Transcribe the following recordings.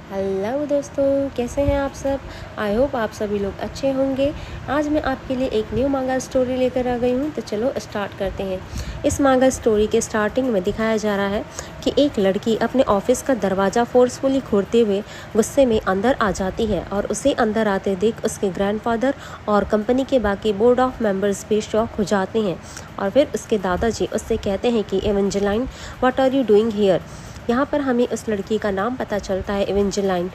Hello दोस्तों, कैसे हैं आप सब। आई होप आप सभी लोग अच्छे होंगे। आज मैं आपके लिए एक न्यू मांगा स्टोरी लेकर आ गई हूँ। तो चलो स्टार्ट करते हैं। इस मांगा स्टोरी के स्टार्टिंग में दिखाया जा रहा है कि एक लड़की अपने ऑफिस का दरवाज़ा फोर्सफुली खोलते हुए गुस्से में अंदर आ जाती है और उसे अंदर आते देख उसके ग्रैंडफादर और कंपनी के बाकी बोर्ड ऑफ मेंबर्स भी शॉक हो जाते हैं। और फिर उसके दादाजी उससे कहते हैं कि Evangeline, what are you doing here. यहाँ पर हमें उस लड़की का नाम पता चलता है, एवेंजेलाइन।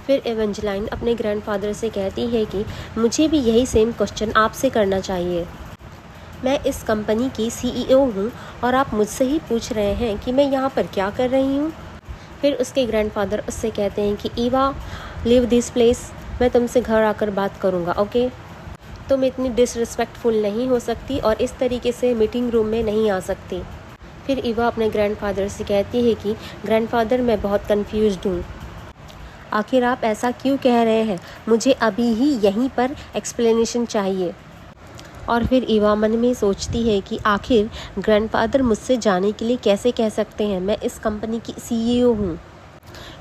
फिर एवेंजेलाइन अपने ग्रैंडफादर से कहती है कि मुझे भी यही सेम क्वेश्चन आपसे करना चाहिए। मैं इस कंपनी की सीईओ हूँ और आप मुझसे ही पूछ रहे हैं कि मैं यहाँ पर क्या कर रही हूँ। फिर उसके ग्रैंडफादर उससे कहते हैं कि ईवा, लीव दिस प्लेस, मैं तुमसे घर आकर बात करूँगा, ओके। तुम इतनी डिसरिस्पेक्टफुल नहीं हो सकती और इस तरीके से मीटिंग रूम में नहीं आ सकती। फिर ईवा अपने ग्रैंडफादर से कहती है कि ग्रैंडफादर, मैं बहुत कंफ्यूज्ड हूँ। आखिर आप ऐसा क्यों कह रहे हैं, मुझे अभी ही यहीं पर एक्सप्लेनेशन चाहिए। और फिर ईवा मन में सोचती है कि आखिर ग्रैंडफादर मुझसे जाने के लिए कैसे कह सकते हैं, मैं इस कंपनी की सीईओ हूँ।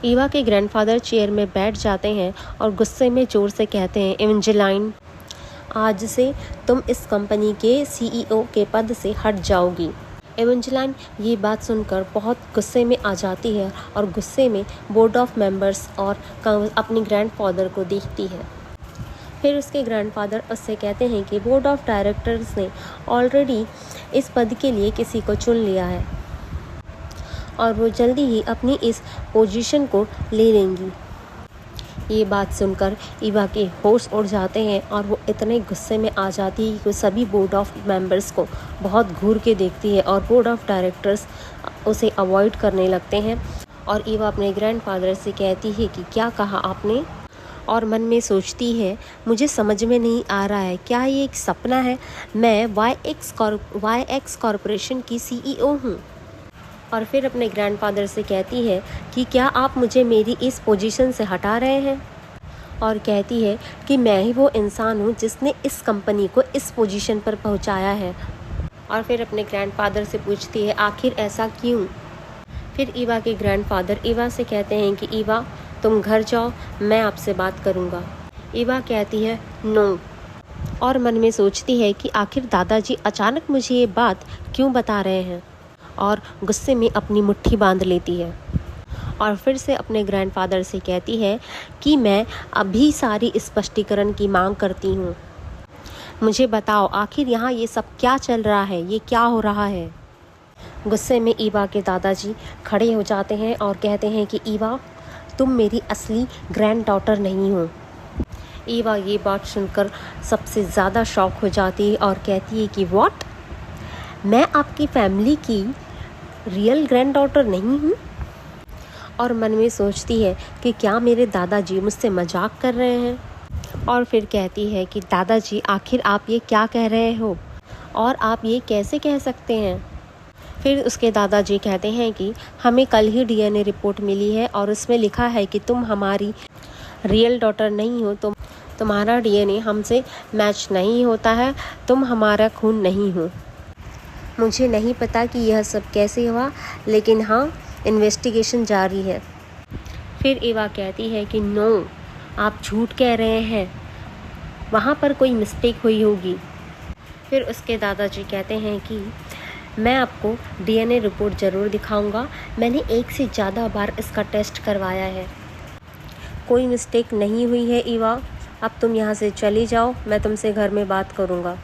ईवा के ग्रैंडफादर चेयर में बैठ जाते हैं और गुस्से में ज़ोर से कहते हैं, एवेंजेलाइन, आज से तुम इस कंपनी के सीईओ के पद से हट जाओगी। एवेंजेलाइन ये बात सुनकर बहुत गुस्से में आ जाती है और गुस्से में बोर्ड ऑफ मेंबर्स और अपने ग्रैंडफादर को देखती है। फिर उसके ग्रैंडफादर उससे कहते हैं कि बोर्ड ऑफ डायरेक्टर्स ने ऑलरेडी इस पद के लिए किसी को चुन लिया है और वो जल्दी ही अपनी इस पोजीशन को ले लेंगी। ये बात सुनकर ईवा के होश उड़ जाते हैं और वो इतने गुस्से में आ जाती है कि वो सभी बोर्ड ऑफ मेंबर्स को बहुत घूर के देखती है और बोर्ड ऑफ डायरेक्टर्स उसे अवॉइड करने लगते हैं। और ईवा अपने ग्रैंडफादर से कहती है कि क्या कहा आपने, और मन में सोचती है मुझे समझ में नहीं आ रहा है, क्या ये एक सपना है। मैं वाई एक्स कॉरपोरेशन की सीईओ हूँ। और फिर अपने ग्रैंडफादर से कहती है कि क्या आप मुझे मेरी इस पोजीशन से हटा रहे हैं। और कहती है कि मैं ही वो इंसान हूँ जिसने इस कंपनी को इस पोजीशन पर पहुँचाया है। और फिर अपने ग्रैंडफादर से पूछती है आखिर ऐसा क्यों। फिर ईवा के ग्रैंडफादर ईवा से कहते हैं कि ईवा, तुम घर जाओ, मैं आपसे बात करूँगा। ईवा कहती है नो, और मन में सोचती है कि आखिर दादाजी अचानक मुझे ये बात क्यों बता रहे हैं, और गुस्से में अपनी मुट्ठी बांध लेती है। और फिर से अपने ग्रैंडफादर से कहती है कि मैं अभी सारी स्पष्टीकरण की मांग करती हूँ। मुझे बताओ आखिर यहाँ ये सब क्या चल रहा है, ये क्या हो रहा है। गुस्से में ईवा के दादाजी खड़े हो जाते हैं और कहते हैं कि ईवा, तुम मेरी असली ग्रैंड डॉटर नहीं हो। ईवा ये बात सुनकर सबसे ज़्यादा शॉक हो जाती है और कहती है कि व्हाट, मैं आपकी फैमिली की रियल ग्रैंड डॉटर नहीं हूँ। और मन में सोचती है कि क्या मेरे दादाजी मुझसे मजाक कर रहे हैं। और फिर कहती है कि दादाजी, आखिर आप ये क्या कह रहे हो और आप ये कैसे कह सकते हैं। फिर उसके दादाजी कहते हैं कि हमें कल ही डीएनए रिपोर्ट मिली है और उसमें लिखा है कि तुम हमारी रियल डॉटर नहीं हो, तुम्हारा डीएनए हमसे मैच नहीं होता है, तुम हमारा खून नहीं हो। मुझे नहीं पता कि यह सब कैसे हुआ, लेकिन हाँ, इन्वेस्टिगेशन जारी है। फिर ईवा कहती है कि नो, आप झूठ कह रहे हैं, वहाँ पर कोई मिस्टेक हुई होगी। फिर उसके दादाजी कहते हैं कि मैं आपको डीएनए रिपोर्ट ज़रूर दिखाऊंगा, मैंने एक से ज़्यादा बार इसका टेस्ट करवाया है, कोई मिस्टेक नहीं हुई है। ईवा, अब तुम यहाँ से चली जाओ, मैं तुमसे घर में बात करूँगा।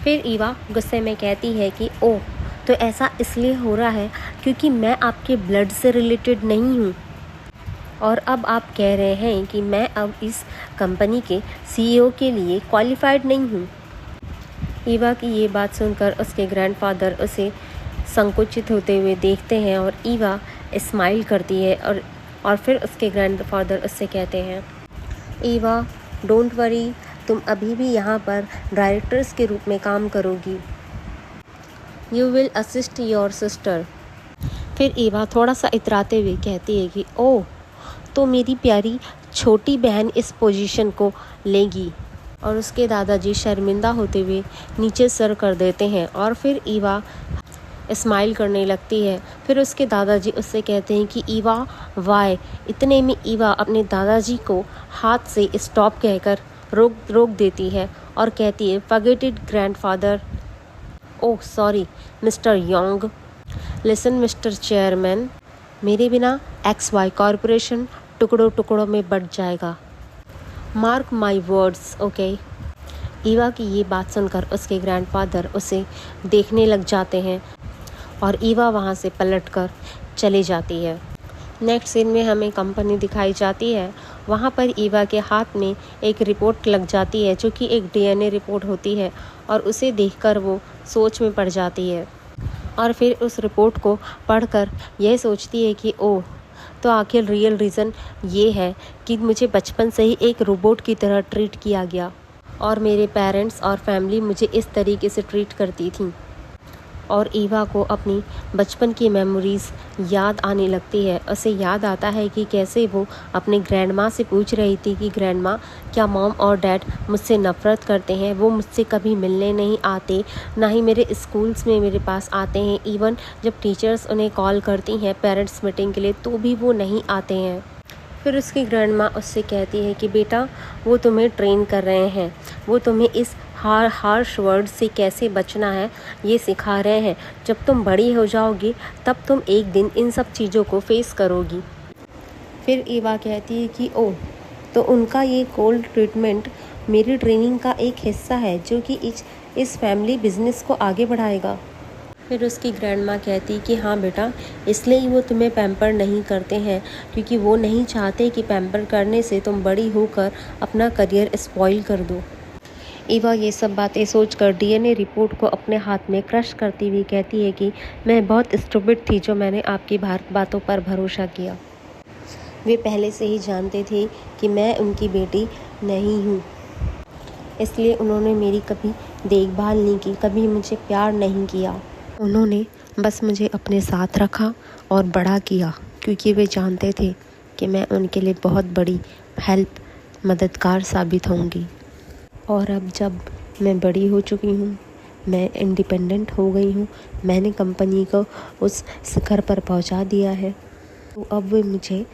फिर ईवा गुस्से में कहती है कि ओह, तो ऐसा इसलिए हो रहा है क्योंकि मैं आपके ब्लड से रिलेटेड नहीं हूँ, और अब आप कह रहे हैं कि मैं अब इस कंपनी के सीईओ के लिए क्वालिफाइड नहीं हूँ। ईवा की ये बात सुनकर उसके ग्रैंडफादर उसे संकुचित होते हुए देखते हैं और ईवा स्माइल करती है। और फिर उसके ग्रैंडफादर उससे कहते हैं, ईवा, डोंट वरी, तुम अभी भी यहाँ पर डायरेक्टर्स के रूप में काम करोगी। You will assist your sister. फिर ईवा थोड़ा सा इतराते हुए कहती है कि ओह, तो मेरी प्यारी छोटी बहन इस पोजीशन को लेगी। और उसके दादाजी शर्मिंदा होते हुए नीचे सर कर देते हैं। और फिर ईवा स्माइल करने लगती है। फिर उसके दादाजी उससे कहते हैं कि ईवा वाई। इतने में ईवा अपने दादाजी को हाथ से स्टॉप कहकर रोक देती है और कहती है forget it grandfather. Oh sorry mister Yong. Listen mister chairman, मेरे बिना XY कॉरपोरेशन टुकड़ों टुकड़ों में बट जाएगा। Mark my words okay. Eva की ये बात सुनकर उसके ग्रैंडफादर उसे देखने लग जाते हैं और ईवा वहाँ से पलटकर चली जाती है। नेक्स्ट सीन में हमें कंपनी दिखाई जाती है। वहाँ पर ईवा के हाथ में एक रिपोर्ट लग जाती है जो कि एक DNA रिपोर्ट होती है और उसे देखकर वो सोच में पड़ जाती है और फिर उस रिपोर्ट को पढ़कर यह सोचती है कि ओह, तो आखिर रियल रीज़न ये है कि मुझे बचपन से ही एक रोबोट की तरह ट्रीट किया गया और मेरे पेरेंट्स और फैमिली मुझे इस तरीके से ट्रीट करती थी। और ईवा को अपनी बचपन की मेमोरीज़ याद आने लगती है। उसे याद आता है कि कैसे वो अपने ग्रैंड माँ से पूछ रही थी कि ग्रैंड माँ, क्या मॉम और डैड मुझसे नफ़रत करते हैं? वो मुझसे कभी मिलने नहीं आते, ना ही मेरे स्कूल्स में मेरे पास आते हैं। इवन जब टीचर्स उन्हें कॉल करती हैं पेरेंट्स मीटिंग के लिए तो भी वो नहीं आते हैं। फिर उसकी ग्रैंड माँ उससे कहती है कि बेटा, वो तुम्हें ट्रेन कर रहे हैं, वो तुम्हें इस हार्श वर्ड से कैसे बचना है ये सिखा रहे हैं। जब तुम बड़ी हो जाओगी तब तुम एक दिन इन सब चीज़ों को फेस करोगी। फिर ईवा कहती है कि ओह, तो उनका ये कोल्ड ट्रीटमेंट मेरी ट्रेनिंग का एक हिस्सा है जो कि इस फैमिली बिजनेस को आगे बढ़ाएगा। फिर उसकी ग्रैंड माँ कहती कि हाँ बेटा, इसलिए ही वो तुम्हें पैम्पर नहीं करते हैं, क्योंकि वो नहीं चाहते कि पैम्पर करने से तुम बड़ी होकर अपना करियर स्पॉइल कर दो। ईवा ये सब बातें सोचकर DNA रिपोर्ट को अपने हाथ में क्रश करती हुई कहती है कि मैं बहुत स्टूपिड थी जो मैंने आपकी बातों पर भरोसा किया। वे पहले से ही जानते थे कि मैं उनकी बेटी नहीं हूँ, इसलिए उन्होंने मेरी कभी देखभाल नहीं की, कभी मुझे प्यार नहीं किया। उन्होंने बस मुझे अपने साथ रखा और बड़ा किया, क्योंकि वे जानते थे कि मैं उनके लिए बहुत बड़ी मददगार साबित होंगी। और अब जब मैं बड़ी हो चुकी हूँ, मैं इंडिपेंडेंट हो गई हूँ, मैंने कंपनी को उस शिखर पर पहुँचा दिया है, तो अब वे मुझे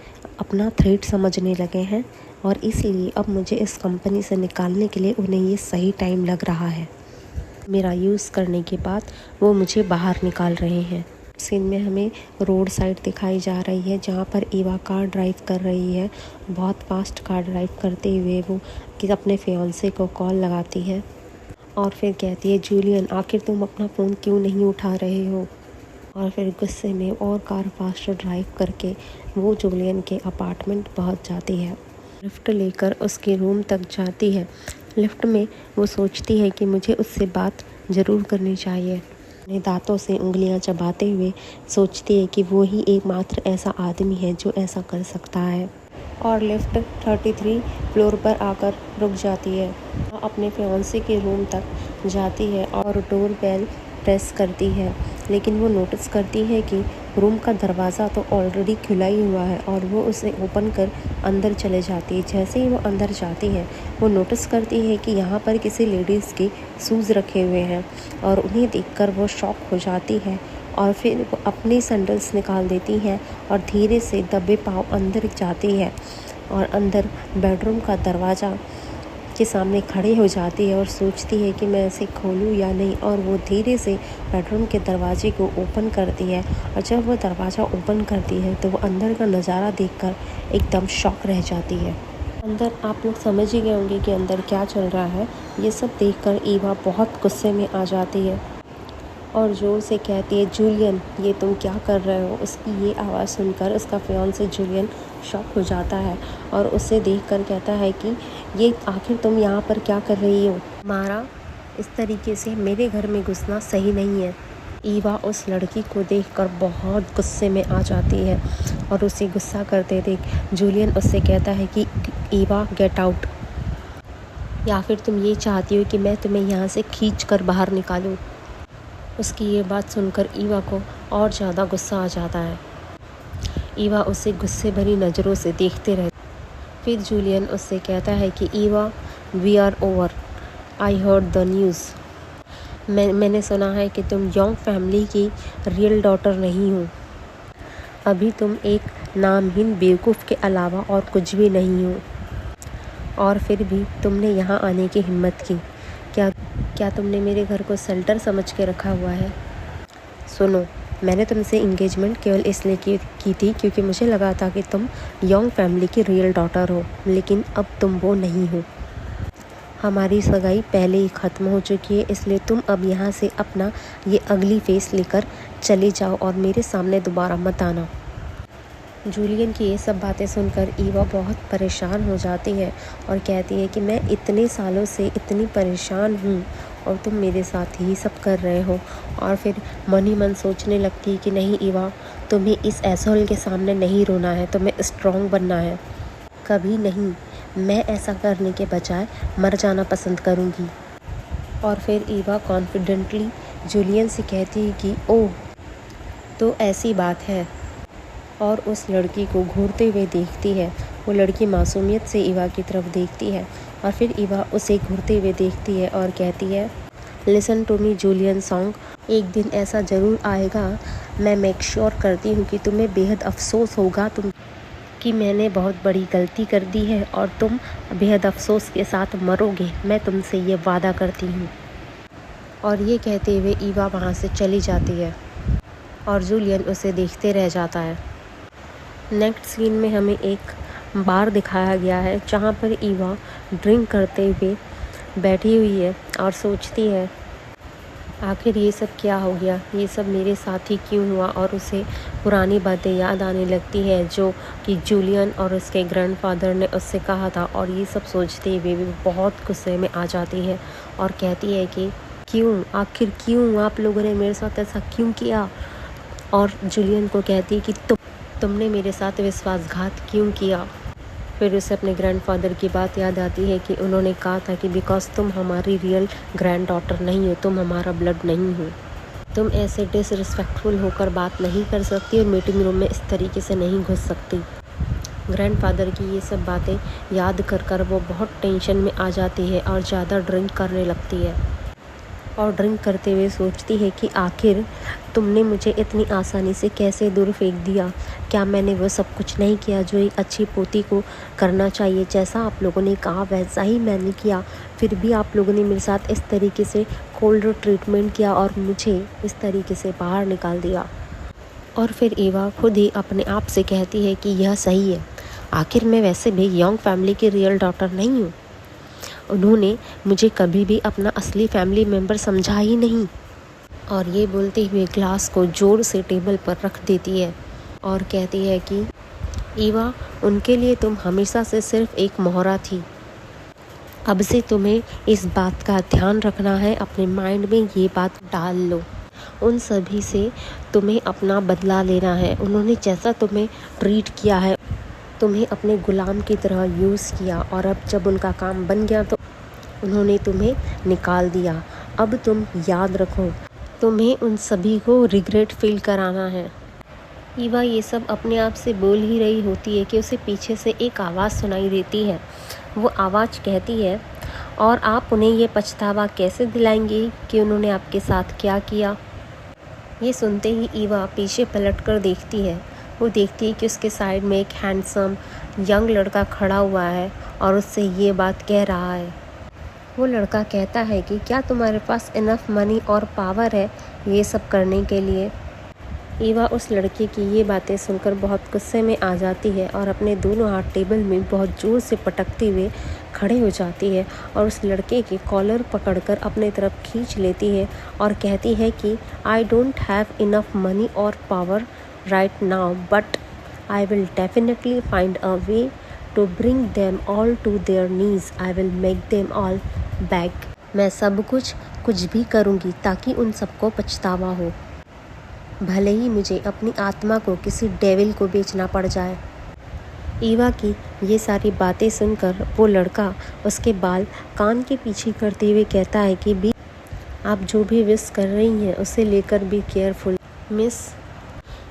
अपना थ्रेट समझने लगे हैं और इसीलिए अब मुझे इस कंपनी से निकालने के लिए उन्हें ये सही टाइम लग रहा है। मेरा यूज़ करने के बाद वो मुझे बाहर निकाल रहे हैं। सीन में हमें रोड साइड दिखाई जा रही है जहाँ पर ईवा कार ड्राइव कर रही है। बहुत फास्ट कार ड्राइव करते हुए वो अपने फियांसे को कॉल लगाती है और फिर कहती है, जूलियन, आखिर तुम अपना फ़ोन क्यों नहीं उठा रहे हो? और फिर गुस्से में और कार फास्ट ड्राइव करके वो जूलियन के अपार्टमेंट पहुँच जाती है। लिफ्ट लेकर उसके रूम तक जाती है। लिफ्ट में वो सोचती है कि मुझे उससे बात ज़रूर करनी चाहिए। अपने दांतों से उंगलियां चबाते हुए सोचती है कि वो ही एकमात्र ऐसा आदमी है जो ऐसा कर सकता है। और लिफ्ट 33 फ्लोर पर आकर रुक जाती है। अपने फियांसे के रूम तक जाती है और डोर बेल प्रेस करती है, लेकिन वो नोटिस करती है कि रूम का दरवाज़ा तो ऑलरेडी खुला ही हुआ है और वो उसे ओपन कर अंदर चले जाती है। जैसे ही वो अंदर जाती है वो नोटिस करती है कि यहाँ पर किसी लेडीज़ के शूज़ रखे हुए हैं और उन्हें देखकर वो शॉक हो जाती है और फिर वो अपनी सैंडल्स निकाल देती है और धीरे से दबे पाँव अंदर जाती है और अंदर बेडरूम का दरवाज़ा के सामने खड़े हो जाती है और सोचती है कि मैं इसे खोलूं या नहीं। और वो धीरे से बेडरूम के दरवाजे को ओपन करती है और जब वो दरवाज़ा ओपन करती है तो वो अंदर का नज़ारा देखकर एकदम शॉक रह जाती है। अंदर आप लोग समझ ही गए होंगे कि अंदर क्या चल रहा है। ये सब देखकर ईवा बहुत गुस्से में आ जाती है और ज़ोर से कहती है, जूलियन, ये तुम क्या कर रहे हो? उसकी ये आवाज़ सुनकर उसका फियांसे जूलियन शॉक हो जाता है और उसे देखकर कहता है कि ये आखिर तुम यहाँ पर क्या कर रही हो? मारा, इस तरीके से मेरे घर में घुसना सही नहीं है। ईवा उस लड़की को देखकर बहुत गुस्से में आ जाती है और उसे गुस्सा करते देख जूलियन उससे कहता है कि ईवा, गेट आउट, या फिर तुम ये चाहती हो कि मैं तुम्हें यहाँ से खींच कर बाहर निकालूँ? उसकी ये बात सुनकर ईवा को और ज़्यादा गुस्सा आ जाता है। ईवा उसे गुस्से भरी नज़रों से देखते रहती। फिर जूलियन उससे कहता है कि Eva, we are over, I heard the news. मैंने सुना है कि तुम योंग फैमिली की रियल डॉटर नहीं हो। अभी तुम एक नामहीन बेवकूफ़ के अलावा और कुछ भी नहीं हो, और फिर भी तुमने यहाँ आने की हिम्मत की। क्या तुमने मेरे घर को शेल्टर समझ के रखा हुआ है? सुनो, मैंने तुमसे इंगेजमेंट केवल इसलिए की थी क्योंकि मुझे लगा था कि तुम योंग फैमिली की रियल डॉटर हो, लेकिन अब तुम वो नहीं हो। हमारी सगाई पहले ही ख़त्म हो चुकी है, इसलिए तुम अब यहाँ से अपना ये अगली फेस लेकर चले जाओ और मेरे सामने दोबारा मत आना। जूलियन की ये सब बातें सुनकर ईवा बहुत परेशान हो जाती है और कहती है कि मैं इतने सालों से इतनी परेशान हूँ और तुम मेरे साथ ही सब कर रहे हो। और फिर मन ही मन सोचने लगती है कि नहीं ईवा, तुम्हें इस एसोल के सामने नहीं रोना है, तुम्हें स्ट्रॉन्ग बनना है। कभी नहीं, मैं ऐसा करने के बजाय मर जाना पसंद करूँगी। और फिर ईवा कॉन्फिडेंटली जूलियन से कहती है कि ओह, तो ऐसी बात है, और उस लड़की को घूरते हुए देखती है। वो लड़की मासूमियत से ईवा की तरफ देखती है और फिर ईवा उसे घूरते हुए देखती है और कहती है, listen to me Julian Song, एक दिन ऐसा ज़रूर आएगा, मैं मेक श्योर करती हूँ कि तुम्हें बेहद अफसोस होगा कि मैंने बहुत बड़ी गलती कर दी है और तुम बेहद अफसोस के साथ मरोगे। मैं तुमसे ये वादा करती हूँ। और ये कहते हुए ईवा वहाँ से चली जाती है और जूलियन उसे देखते रह जाता है। नेक्स्ट सीन में हमें एक बार दिखाया गया है जहाँ पर ईवा ड्रिंक करते हुए बैठी हुई है और सोचती है आखिर ये सब क्या हो गया, ये सब मेरे साथ ही क्यों हुआ। और उसे पुरानी बातें याद आने लगती है जो कि जूलियन और उसके ग्रैंडफादर ने उससे कहा था। और ये सब सोचते हुए भी बहुत गुस्से में आ जाती है और कहती है कि क्यों, आखिर क्यों आप लोगों ने मेरे साथ ऐसा क्यों किया। और जूलियन को कहती है कि तुमने मेरे साथ विश्वासघात क्यों किया। फिर उसे अपने ग्रैंडफादर की बात याद आती है कि उन्होंने कहा था कि बिकॉज तुम हमारी रियल ग्रैंड डॉटर नहीं हो, तुम हमारा ब्लड नहीं हो, तुम ऐसे डिसरिस्पेक्टफुल होकर बात नहीं कर सकती और मीटिंग रूम में इस तरीके से नहीं घुस सकती। ग्रैंडफादर की ये सब बातें याद कर वो बहुत टेंशन में आ जाती है और ज़्यादा ड्रिंक करने लगती है और ड्रिंक करते हुए सोचती है कि आखिर तुमने मुझे इतनी आसानी से कैसे दूर फेंक दिया। क्या मैंने वो सब कुछ नहीं किया जो एक अच्छी पोती को करना चाहिए। जैसा आप लोगों ने कहा वैसा ही मैंने किया, फिर भी आप लोगों ने मेरे साथ इस तरीके से कोल्ड ट्रीटमेंट किया और मुझे इस तरीके से बाहर निकाल दिया। और फिर ईवा खुद ही अपने आप से कहती है कि यह सही है, आखिर मैं वैसे भी योंग फैमिली की रियल डॉटर नहीं हूँ। उन्होंने मुझे कभी भी अपना असली फैमिली मेम्बर समझा ही नहीं। और ये बोलते हुए ग्लास को ज़ोर से टेबल पर रख देती है और कहती है कि ईवा, उनके लिए तुम हमेशा से सिर्फ एक मोहरा थी। अब से तुम्हें इस बात का ध्यान रखना है, अपने माइंड में ये बात डाल लो। उन सभी से तुम्हें अपना बदला लेना है। उन्होंने जैसा तुम्हें ट्रीट किया है, तुम्हें अपने गुलाम की तरह यूज़ किया और अब जब उनका काम बन गया तो उन्होंने तुम्हें निकाल दिया। अब तुम याद रखो, तुम्हें उन सभी को रिग्रेट फील कराना है। ईवा ये सब अपने आप से बोल ही रही होती है कि उसे पीछे से एक आवाज़ सुनाई देती है। वो आवाज़ कहती है, और आप उन्हें ये पछतावा कैसे दिलाएंगे कि उन्होंने आपके साथ क्या किया। ये सुनते ही ईवा पीछे पलट कर देखती है। वो देखती है कि उसके साइड में एक हैंडसम यंग लड़का खड़ा हुआ है और उससे ये बात कह रहा है। वो लड़का कहता है कि क्या तुम्हारे पास इनफ मनी और पावर है ये सब करने के लिए। ईवा उस लड़के की ये बातें सुनकर बहुत गुस्से में आ जाती है और अपने दोनों हाथ टेबल में बहुत ज़ोर से पटकते हुए खड़े हो जाती है और उस लड़के के कॉलर पकड़कर अपने तरफ खींच लेती है और कहती है कि I don't have enough money और power right now, but I will definitely find a way to bring them all to their knees. I will make them all back. मैं सब कुछ भी करूँगी ताकि उन सबको पछतावा हो, भले ही मुझे अपनी आत्मा को किसी डेविल को बेचना पड़ जाए। ईवा की ये सारी बातें सुनकर वो लड़का उसके बाल कान के पीछे करते हुए कहता है कि बी, आप जो भी विश कर रही हैं उसे लेकर बी केयरफुल मिस।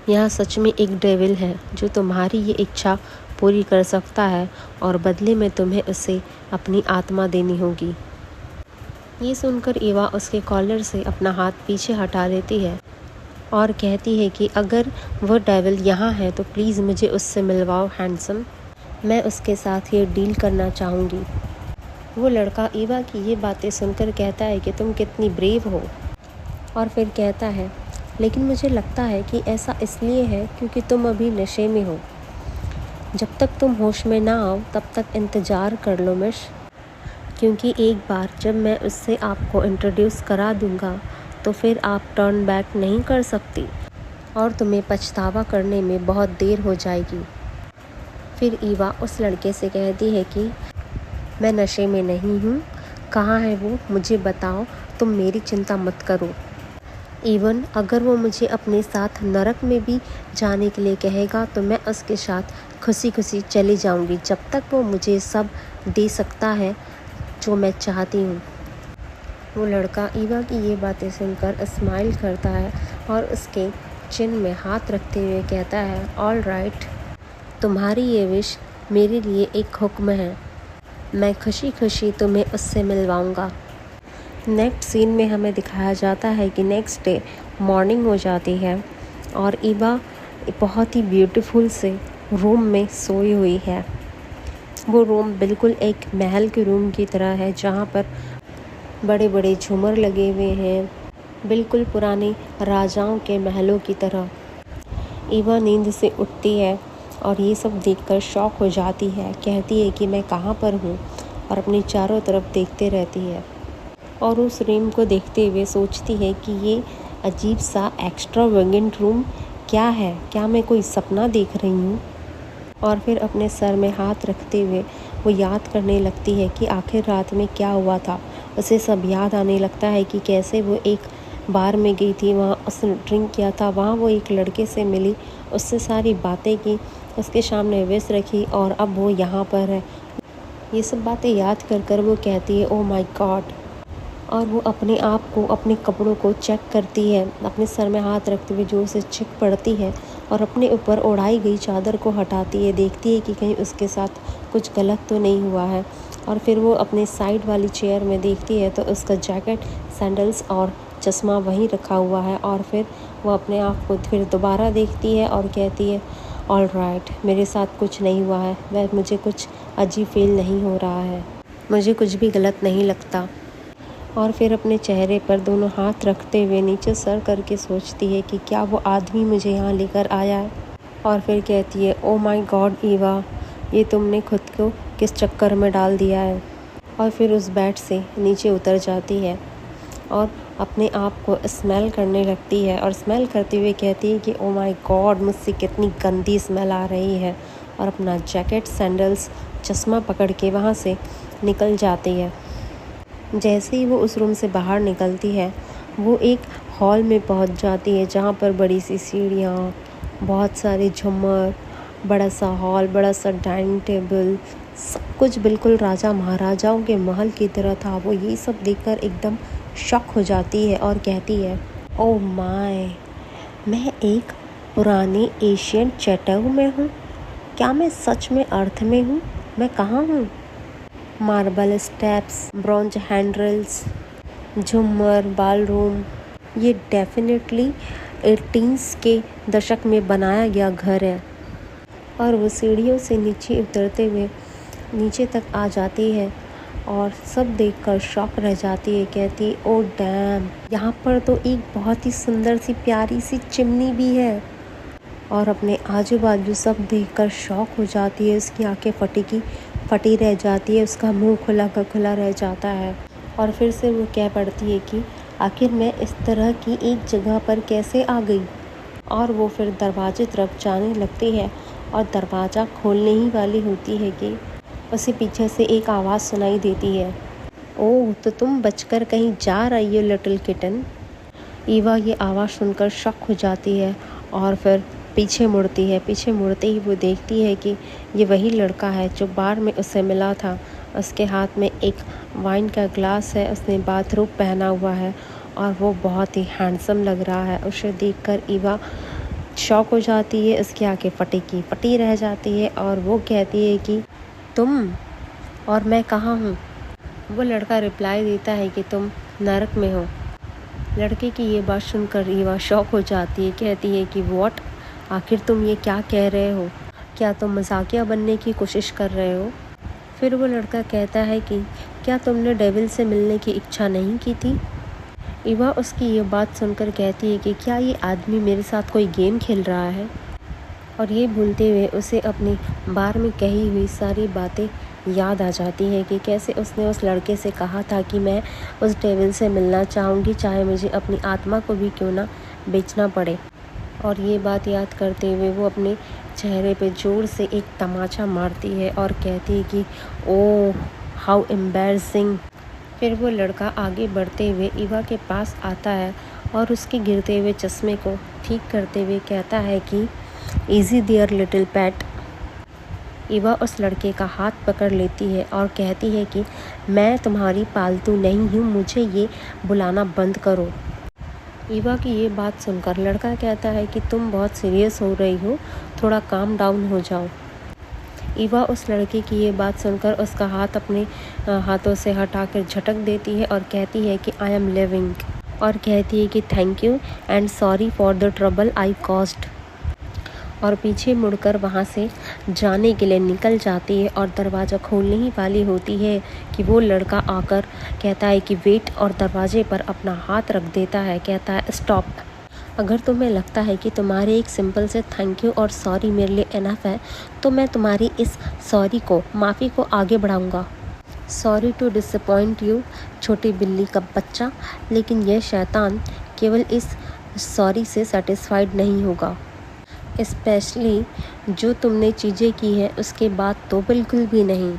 यहाँ सच में एक डेविल है जो तुम्हारी ये इच्छा पूरी कर सकता है और बदले में तुम्हें उसे अपनी आत्मा देनी होगी। ये सुनकर ईवा उसके कॉलर से अपना हाथ पीछे हटा लेती है और कहती है कि अगर वो डेविल यहाँ है तो प्लीज़ मुझे उससे मिलवाओ हैंडसम, मैं उसके साथ ये डील करना चाहूँगी। वो लड़का ईवा की ये बातें सुनकर कहता है कि तुम कितनी ब्रेव हो, और फिर कहता है लेकिन मुझे लगता है कि ऐसा इसलिए है क्योंकि तुम अभी नशे में हो। जब तक तुम होश में ना आओ तब तक इंतज़ार कर लो मिश, क्योंकि एक बार जब मैं उससे आपको इंट्रोड्यूस करा दूँगा तो फिर आप टर्न बैक नहीं कर सकती और तुम्हें पछतावा करने में बहुत देर हो जाएगी। फिर ईवा उस लड़के से कहती है कि मैं नशे में नहीं हूँ, कहाँ है वो, मुझे बताओ, तुम मेरी चिंता मत करो। इवन अगर वो मुझे अपने साथ नरक में भी जाने के लिए कहेगा तो मैं उसके साथ खुशी खुशी चली जाऊंगी, जब तक वो मुझे सब दे सकता है जो मैं चाहती हूँ। वो लड़का ईवा की ये बातें सुनकर स्माइल करता है और उसके चिन में हाथ रखते हुए कहता है, ऑल राइट, तुम्हारी ये विश मेरे लिए एक हुक्म है, मैं खुशी खुशी तुम्हें उससे मिलवाऊंगा। नेक्स्ट सीन में हमें दिखाया जाता है कि नेक्स्ट डे मॉर्निंग हो जाती है और ईवा बहुत ही ब्यूटीफुल से रूम में सोई हुई है। वो रूम बिल्कुल एक महल के रूम की तरह है, जहाँ पर बड़े बड़े झूमर लगे हुए हैं, बिल्कुल पुराने राजाओं के महलों की तरह। ईवा नींद से उठती है और ये सब देखकर शॉक हो जाती है, कहती है कि मैं कहाँ पर हूँ, और अपनी चारों तरफ देखते रहती है और उस रूम को देखते हुए सोचती है कि ये अजीब सा एक्स्ट्रावेगेंट रूम क्या है, क्या मैं कोई सपना देख रही हूँ। और फिर अपने सर में हाथ रखते हुए वो याद करने लगती है कि आखिर रात में क्या हुआ था। उसे सब याद आने लगता है कि कैसे वो एक बार में गई थी, वहाँ उसने ड्रिंक किया था, वहाँ वो एक लड़के से मिली, उससे सारी बातें की, उसके सामने विश रखी और अब वो यहाँ पर है। ये सब बातें याद कर कर वो कहती है, ओ माय गॉड। और वो अपने आप को, अपने कपड़ों को चेक करती है, अपने सर में हाथ रखते हुए जोर से चीख पड़ती है और अपने ऊपर ओढ़ाई गई चादर को हटाती है, देखती है कि कहीं उसके साथ कुछ गलत तो नहीं हुआ है। और फिर वो अपने साइड वाली चेयर में देखती है तो उसका जैकेट, सैंडल्स और चश्मा वहीं रखा हुआ है। और फिर वो अपने आप को फिर दोबारा देखती है और कहती है, ऑल राइट, मेरे साथ कुछ नहीं हुआ है, वह मुझे कुछ अजीब फील नहीं हो रहा है, मुझे कुछ भी गलत नहीं लगता। और फिर अपने चेहरे पर दोनों हाथ रखते हुए नीचे सर करके सोचती है कि क्या वो आदमी मुझे यहाँ लेकर आया है। और फिर कहती है, ओ माय गॉड ईवा, ये तुमने खुद को किस चक्कर में डाल दिया है। और फिर उस बेड से नीचे उतर जाती है और अपने आप को स्मेल करने लगती है और स्मेल करते हुए कहती है कि ओ माय गॉड, मुझसे कितनी गंदी स्मेल आ रही है। और अपना जैकेट, सैंडल्स, चश्मा पकड़ के वहाँ से निकल जाती है। जैसे ही वो उस रूम से बाहर निकलती है वो एक हॉल में पहुंच जाती है, जहाँ पर बड़ी सी सीढ़ियाँ, बहुत सारे झूमर, बड़ा सा हॉल, बड़ा सा डाइनिंग टेबल, सब कुछ बिल्कुल राजा महाराजाओं के महल की तरह था। वो ये सब देखकर एकदम शॉक हो जाती है और कहती है, ओह माय, मैं एक पुराने एशियन चैटेउ में हूँ, क्या मैं सच में अर्थ में हूँ, मैं कहाँ हूँ। मार्बल स्टेप्स, ब्रॉन्ज हैंडल्स, झूमर, बालरूम, ये डेफिनेटली 18s के दशक में बनाया गया घर है। और वो सीढ़ियों से नीचे उतरते हुए नीचे तक आ जाती है और सब देखकर शॉक रह जाती है, कहती, ओ डैम, यहाँ पर तो एक बहुत ही सुंदर सी प्यारी सी चिमनी भी है। और अपने आजू बाजू सब देखकर शॉक हो जाती है, उसकी आंखें फटी रह जाती है, उसका मुंह खुला का खुला रह जाता है। और फिर से वो कह पड़ती है कि आखिर मैं इस तरह की एक जगह पर कैसे आ गई। और वो फिर दरवाजे तरफ जाने लगती है और दरवाज़ा खोलने ही वाली होती है कि उसे पीछे से एक आवाज़ सुनाई देती है, ओह, तो तुम बचकर कहीं जा रही हो लिटिल किटन। ईवा ये आवाज़ सुनकर शॉक हो जाती है और फिर पीछे मुड़ती है। पीछे मुड़ते ही वो देखती है कि ये वही लड़का है जो बार में उससे मिला था। उसके हाथ में एक वाइन का ग्लास है, उसने बाथरोब पहना हुआ है और वो बहुत ही हैंडसम लग रहा है। उसे देखकर ईवा शॉक हो जाती है, उसकी आंखें फटी रह जाती है और वो कहती है कि तुम और मैं कहाँ हूँ। वो लड़का रिप्लाई देता है कि तुम नरक में हो। लड़के की ये बात सुनकर ईवा शॉक हो जाती है, कहती है कि व्हाट, आखिर तुम ये क्या कह रहे हो? क्या तुम मजाकिया बनने की कोशिश कर रहे हो? फिर वो लड़का कहता है कि क्या तुमने डेविल से मिलने की इच्छा नहीं की थी? ईवा उसकी ये बात सुनकर कहती है कि क्या ये आदमी मेरे साथ कोई गेम खेल रहा है? और ये भूलते हुए उसे अपनी बार में कही हुई सारी बातें याद आ जाती है कि कैसे उसने उस लड़के से कहा था कि मैं उस डेविल से मिलना चाहूँगी, चाहे मुझे अपनी आत्मा को भी क्यों ना बेचना पड़े। और ये बात याद करते हुए वो अपने चेहरे पे ज़ोर से एक तमाचा मारती है और कहती है कि ओह हाउ एम्बैरसिंग। फिर वो लड़का आगे बढ़ते हुए ईवा के पास आता है और उसके गिरते हुए चश्मे को ठीक करते हुए कहता है कि easy there little Pat. Eva उस लड़के का हाथ पकड़ लेती है और कहती है कि मैं तुम्हारी पालतू नहीं हूँ, मुझे ये बुलाना बंद करो। ईवा की ये बात सुनकर लड़का कहता है कि तुम बहुत सीरियस हो रही हो, थोड़ा काम डाउन हो जाओ। ईवा उस लड़के की ये बात सुनकर उसका हाथ अपने हाथों से हटाकर झटक देती है और कहती है कि आई एम लिविंग, और कहती है कि thank you and sorry for the trouble I caused. और पीछे मुड़कर वहाँ से जाने के लिए निकल जाती है और दरवाज़ा खोलने ही वाली होती है कि वो लड़का आकर कहता है कि वेट, और दरवाजे पर अपना हाथ रख देता है। कहता है स्टॉप, अगर तुम्हें लगता है कि तुम्हारे एक सिंपल से थैंक यू और सॉरी मेरे लिए इनफ है तो मैं तुम्हारी इस सॉरी को, माफ़ी को आगे बढ़ाऊँगा। सॉरी टू डिसअपॉइंट यू छोटी बिल्ली का बच्चा, लेकिन यह शैतान केवल इस सॉरी से सेटिस्फाइड नहीं होगा, स्पेशली जो तुमने चीज़ें की हैं उसके बाद तो बिल्कुल भी नहीं।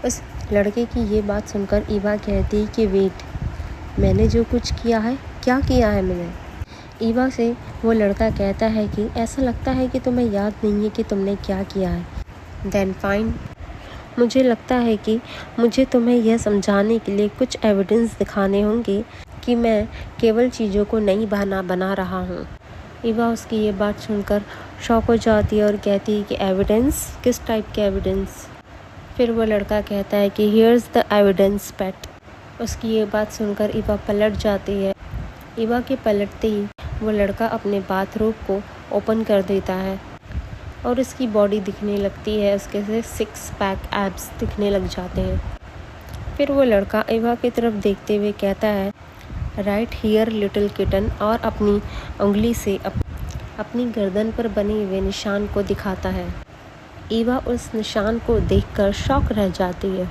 उस लड़के की ये बात सुनकर ईवा कहती है कि वेट, मैंने जो कुछ किया है, क्या किया है मैंने? ईवा से वो लड़का कहता है कि ऐसा लगता है कि तुम्हें याद नहीं है कि तुमने क्या किया है। देन फाइन, मुझे लगता है कि मुझे तुम्हें यह समझाने के लिए कुछ एविडेंस दिखाने होंगे कि मैं केवल चीज़ों को नहीं बहाना बना रहा हूँ। ईवा उसकी ये बात सुनकर शॉक हो जाती है और कहती है कि एविडेंस, किस टाइप के एविडेंस? फिर वो लड़का कहता है कि हियर्स द एविडेंस पेट। उसकी ये बात सुनकर ईवा पलट जाती है। ईवा के पलटते ही वो लड़का अपने बाथरूम को ओपन कर देता है और उसकी बॉडी दिखने लगती है, उसके से 6 पैक एब्स दिखने लग जाते हैं। फिर वो लड़का ईवा की तरफ देखते हुए कहता है राइट हियर लिटिल किटन, और अपनी उंगली से अपनी गर्दन पर बने हुए निशान को दिखाता है। ईवा उस निशान को देखकर शॉक रह जाती है।